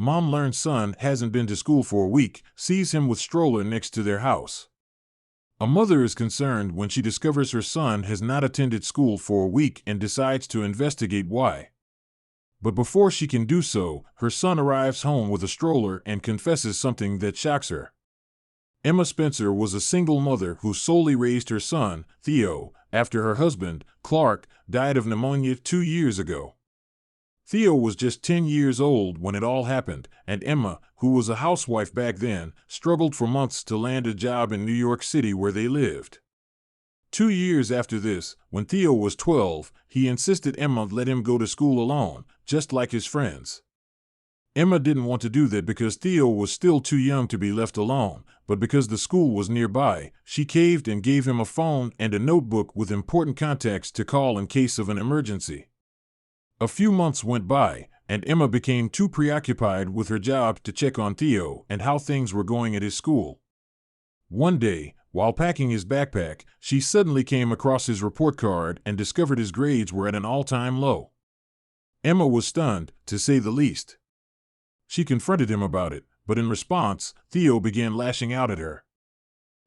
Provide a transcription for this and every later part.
Mom learns son hasn't been to school for a week, sees him with stroller next to their house. A mother is concerned when she discovers her son has not attended school for a week and decides to investigate why. But before she can do so, her son arrives home with a stroller and confesses something that shocks her. Emma Spencer was a single mother who solely raised her son, Theo, after her husband, Clark, died of pneumonia 2 years ago. Theo was just 10 years old when it all happened, and Emma, who was a housewife back then, struggled for months to land a job in New York City where they lived. 2 years after this, when Theo was 12, he insisted Emma let him go to school alone, just like his friends. Emma didn't want to do that because Theo was still too young to be left alone, but because the school was nearby, she caved and gave him a phone and a notebook with important contacts to call in case of an emergency. A few months went by, and Emma became too preoccupied with her job to check on Theo and how things were going at his school. One day, while packing his backpack, she suddenly came across his report card and discovered his grades were at an all-time low. Emma was stunned, to say the least. She confronted him about it, but in response, Theo began lashing out at her.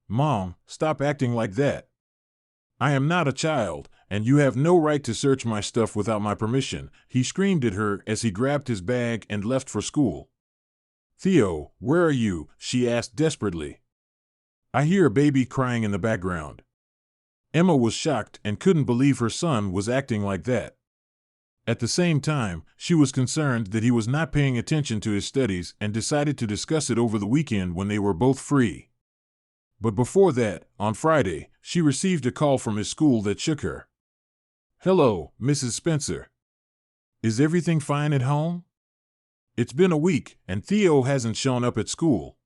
"Mom, stop acting like that. I am not a child, and you have no right to search my stuff without my permission," he screamed at her as he grabbed his bag and left for school. "Theo, where are you?" she asked desperately. "I hear a baby crying in the background." Emma was shocked and couldn't believe her son was acting like that. At the same time, she was concerned that he was not paying attention to his studies and decided to discuss it over the weekend when they were both free. But before that, on Friday, she received a call from his school that shook her. "Hello, Mrs. Spencer. Is everything fine at home? It's been a week, and Theo hasn't shown up at school.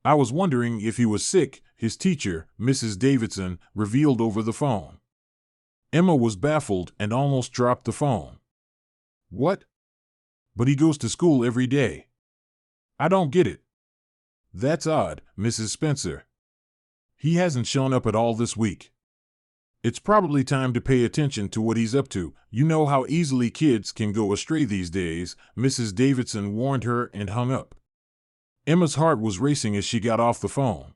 I was wondering if he was sick," his teacher, Mrs. Davidson, revealed over the phone. Emma was baffled and almost dropped the phone. "What? But he goes to school every day. I don't get it." "That's odd, Mrs. Spencer. He hasn't shown up at all this week. It's probably time to pay attention to what he's up to. You know how easily kids can go astray these days," Mrs. Davidson warned her and hung up. Emma's heart was racing as she got off the phone.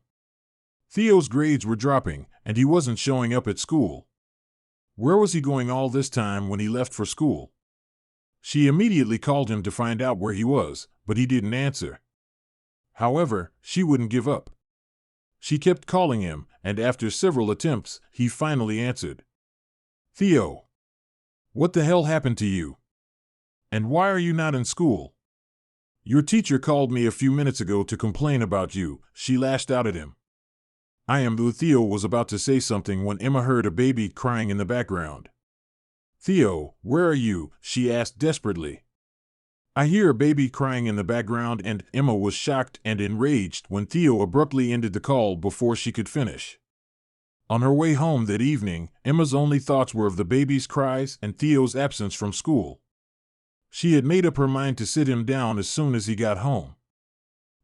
Theo's grades were dropping, and he wasn't showing up at school. Where was he going all this time when he left for school? She immediately called him to find out where he was, but he didn't answer. However, she wouldn't give up. She kept calling him, and after several attempts, he finally answered. "Theo, what the hell happened to you? And why are you not in school? Your teacher called me a few minutes ago to complain about you," she lashed out at him. Theo was about to say something when Emma heard a baby crying in the background. "Theo, where are you?" she asked desperately. "I hear a baby crying in the background," and Emma was shocked and enraged when Theo abruptly ended the call before she could finish. On her way home that evening, Emma's only thoughts were of the baby's cries and Theo's absence from school. She had made up her mind to sit him down as soon as he got home.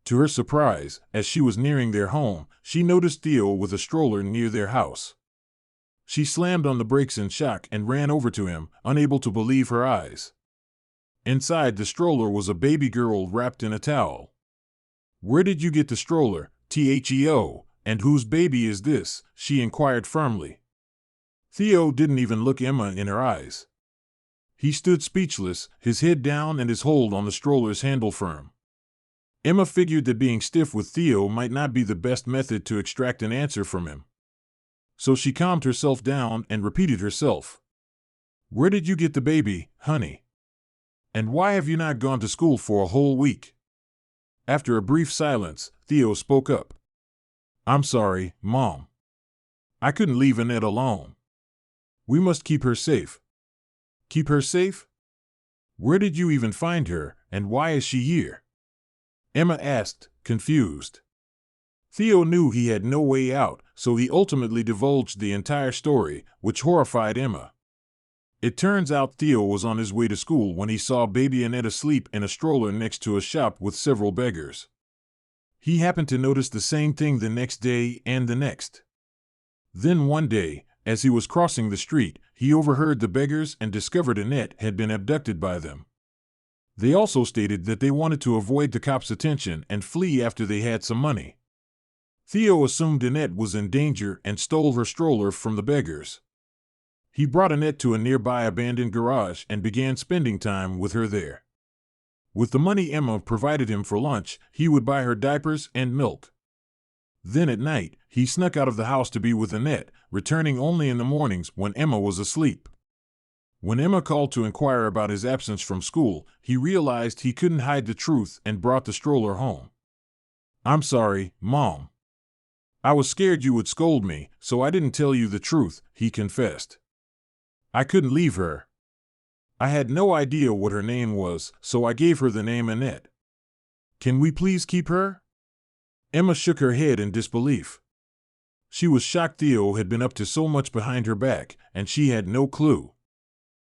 To her surprise, as she was nearing their home, she noticed Theo with a stroller near their house. She slammed on the brakes in shock and ran over to him, unable to believe her eyes. Inside the stroller was a baby girl wrapped in a towel. "Where did you get the stroller, Theo, and whose baby is this?" she inquired firmly. Theo didn't even look Emma in her eyes. He stood speechless, his head down and his hold on the stroller's handle firm. Emma figured that being stiff with Theo might not be the best method to extract an answer from him. So she calmed herself down and repeated herself. "Where did you get the baby, honey? And why have you not gone to school for a whole week?" After a brief silence, Theo spoke up. "I'm sorry, Mom. I couldn't leave Annette alone. We must keep her safe." "Keep her safe? Where did you even find her, and why is she here?" Emma asked, confused. Theo knew he had no way out, so he ultimately divulged the entire story, which horrified Emma. It turns out Theo was on his way to school when he saw baby Annette asleep in a stroller next to a shop with several beggars. He happened to notice the same thing the next day and the next. Then one day, as he was crossing the street, he overheard the beggars and discovered Annette had been abducted by them. They also stated that they wanted to avoid the cops' attention and flee after they had some money. Theo assumed Annette was in danger and stole her stroller from the beggars. He brought Annette to a nearby abandoned garage and began spending time with her there. With the money Emma provided him for lunch, he would buy her diapers and milk. Then at night, he snuck out of the house to be with Annette, returning only in the mornings when Emma was asleep. When Emma called to inquire about his absence from school, he realized he couldn't hide the truth and brought the stroller home. "I'm sorry, Mom. I was scared you would scold me, so I didn't tell you the truth," he confessed. "I couldn't leave her. I had no idea what her name was, so I gave her the name Annette. Can we please keep her?" Emma shook her head in disbelief. She was shocked Theo had been up to so much behind her back, and she had no clue.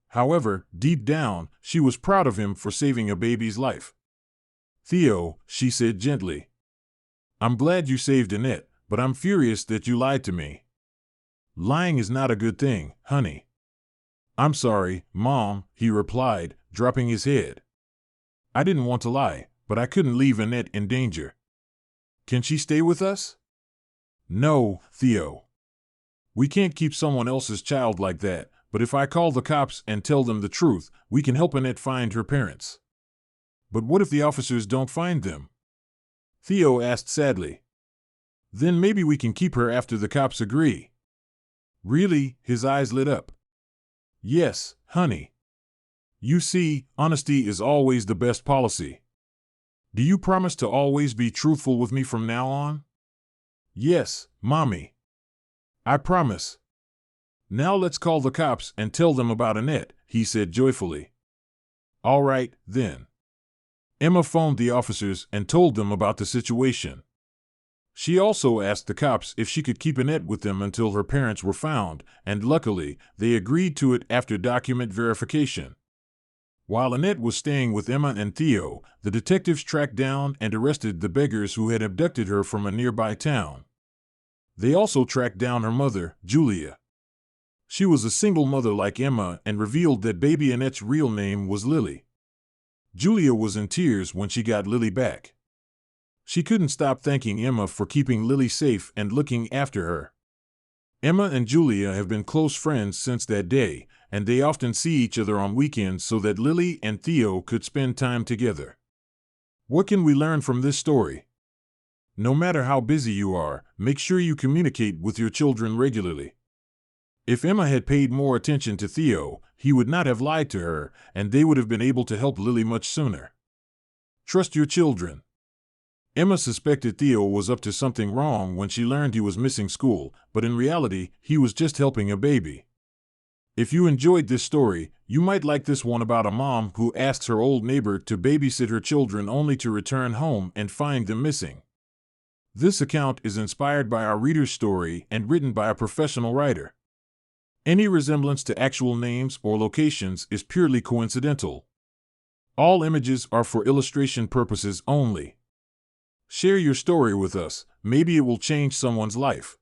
However, deep down, she was proud of him for saving a baby's life. "Theo," she said gently, "I'm glad you saved Annette, but I'm furious that you lied to me. Lying is not a good thing, honey." "I'm sorry, Mom," he replied, dropping his head. "I didn't want to lie, but I couldn't leave Annette in danger. Can she stay with us?" "No, Theo. We can't keep someone else's child like that, but if I call the cops and tell them the truth, we can help Annette find her parents." "But what if the officers don't find them?" Theo asked sadly. "Then maybe we can keep her after the cops agree." "Really?" His eyes lit up. "Yes, honey. You see, honesty is always the best policy. Do you promise to always be truthful with me from now on?" "Yes, Mommy. I promise." "Now let's call the cops and tell them about Annette," he said joyfully. "All right, then." Emma phoned the officers and told them about the situation. She also asked the cops if she could keep Annette with them until her parents were found, and luckily, they agreed to it after document verification. While Annette was staying with Emma and Theo, the detectives tracked down and arrested the beggars who had abducted her from a nearby town. They also tracked down her mother, Julia. She was a single mother like Emma and revealed that baby Annette's real name was Lily. Julia was in tears when she got Lily back. She couldn't stop thanking Emma for keeping Lily safe and looking after her. Emma and Julia have been close friends since that day, and they often see each other on weekends so that Lily and Theo could spend time together. What can we learn from this story? No matter how busy you are, make sure you communicate with your children regularly. If Emma had paid more attention to Theo, he would not have lied to her, and they would have been able to help Lily much sooner. Trust your children. Emma suspected Theo was up to something wrong when she learned he was missing school, but in reality, he was just helping a baby. If you enjoyed this story, you might like this one about a mom who asks her old neighbor to babysit her children only to return home and find them missing. This account is inspired by our reader's story and written by a professional writer. Any resemblance to actual names or locations is purely coincidental. All images are for illustration purposes only. Share your story with us, maybe it will change someone's life.